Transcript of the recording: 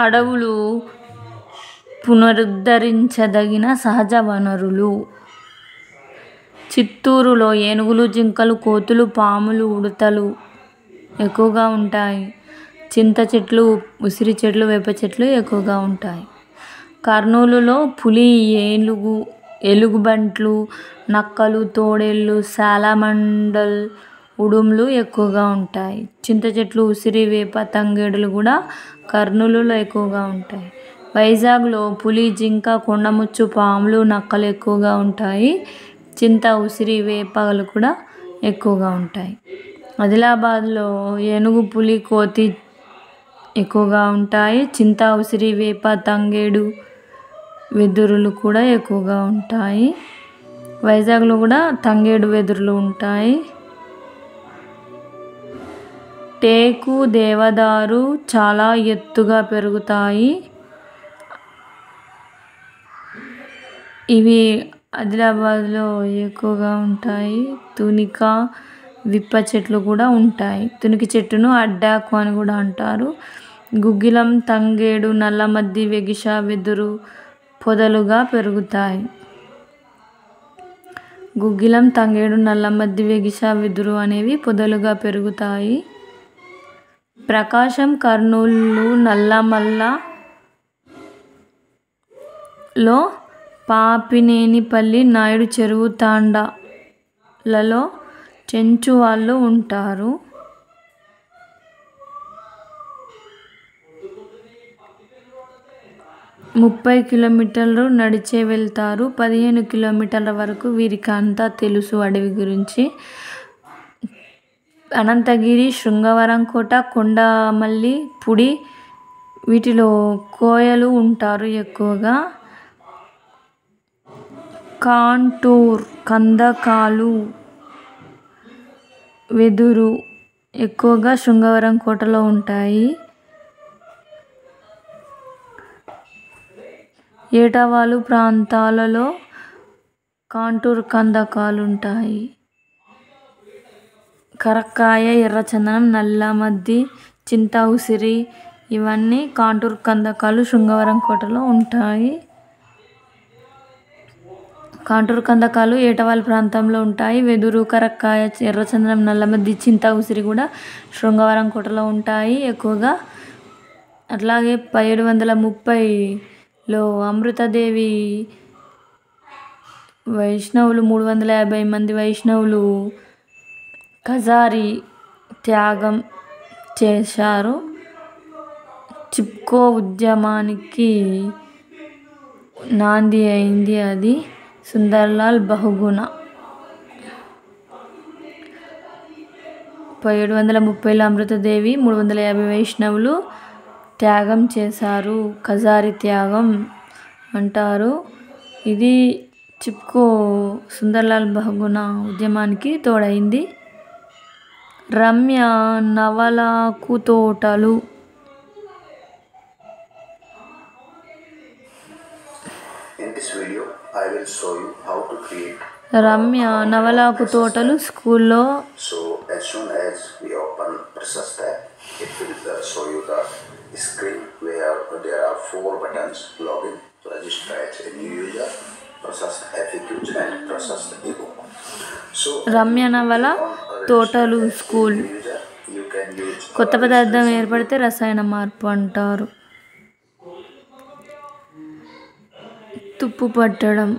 అడవులు పునరుద్ధరించదగిన సహజ వనరులు. చిత్తూరులో ఏనుగులు, జింకలు, కోతులు, పాములు, ఉడతలు ఎక్కువగా ఉంటాయి. చింత చెట్లు, ఉసిరి చెట్లు, వేప చెట్లు ఎక్కువగా ఉంటాయి. కర్నూలులో పులి, ఎలుగుబంట్లు, నక్కలు, తోడేళ్ళు, సాలమండల్, ఉడుములు ఎక్కువగా ఉంటాయి. చింత చెట్లు, ఉసిరి, వేప, తంగేడులు కూడా కర్నూలులో ఎక్కువగా ఉంటాయి. వైజాగ్లో పులి, జింక, కొండముచ్చు, పాములు, నక్కలు ఎక్కువగా ఉంటాయి. చింత, ఉసిరి, వేపలు కూడా ఎక్కువగా ఉంటాయి. ఆదిలాబాద్లో ఏనుగు, పులి, కోతి ఎక్కువగా ఉంటాయి. చింత, ఉసిరి, వేప, తంగేడు, వెదురులు కూడా ఎక్కువగా ఉంటాయి. వైజాగ్లో కూడా తంగేడు, వెదురులు ఉంటాయి. టేకు, దేవదారు చాలా ఎత్తుగా పెరుగుతాయి. ఇవి ఆదిలాబాద్లో ఎక్కువగా ఉంటాయి. తునిక, విప్ప చెట్లు కూడా ఉంటాయి. తునికి చెట్టును అడ్డాకు అని కూడా అంటారు. గుగ్గిలం, తంగేడు, నల్లమద్ది, వెగిష, వెదురు పొదలుగా పెరుగుతాయి. గుగ్గిలం, తంగేడు, నల్లమద్ది, వెగిష, వెదురు అనేవి పొదలుగా పెరుగుతాయి. ప్రకాశం, కర్నూలు, నల్లమలలో పాపినేనిపల్లి, నాయుడు చెరువు తాండాలలో చెంచు వాళ్ళు ఉంటారు. ముప్పై కిలోమీటర్లు నడిచే వెళ్తారు. 15 కిలోమీటర్ల వరకు వీరికి అంతా తెలుసు అడవి గురించి. అనంతగిరి, శృంగవరం కోట, కొండమల్లి, పుడి వీటిలో కోయలు ఉంటారు ఎక్కువగా. కాంటూర్, కందకాలు, వెదురు ఎక్కువగా శృంగవరం కోటలో ఉంటాయి. ఏటవాలు ప్రాంతాలలో కాంటూర్, కందకాలు ఉంటాయి. కరక్కాయ, ఎర్రచందనం, నల్లమద్ది, చింత, ఉసిరి ఇవన్నీ కాంటూర్, కందకాలు శృంగవరం కోటలో ఉంటాయి. కాంటూర్, కందకాలు ఏటవాలు ప్రాంతంలో ఉంటాయి. వెదురు, కరక్కాయ, ఎర్రచందనం, నల్లమద్ది, చింత, ఉసిరి కూడా శృంగవరం కోటలో ఉంటాయి ఎక్కువగా. అట్లాగే 1730లో అమృతదేవి వైష్ణవులు 350 మంది వైష్ణవులు కజారి త్యాగం చేశారు. చిప్కో ఉద్యమానికి నాంది అయింది అది. సుందర్లాల్ బహుగుణ 1730లో అమృతదేవి 350 వైష్ణవులు త్యాగం చేశారు. కజారి త్యాగం అంటారు. ఇది చిప్కో సుందర్లాల్ బహుగుణ ఉద్యమానికి తోడైంది. రమ్య నవలాకు తోటలు. రమ్య నవలాకు తోటలు స్కూల్లో రమ్య నవల తోటలు స్కూల్. కొత్త పదార్థం ఏర్పడితే రసాయన మార్పు అంటారు. తుప్పు పట్టడం.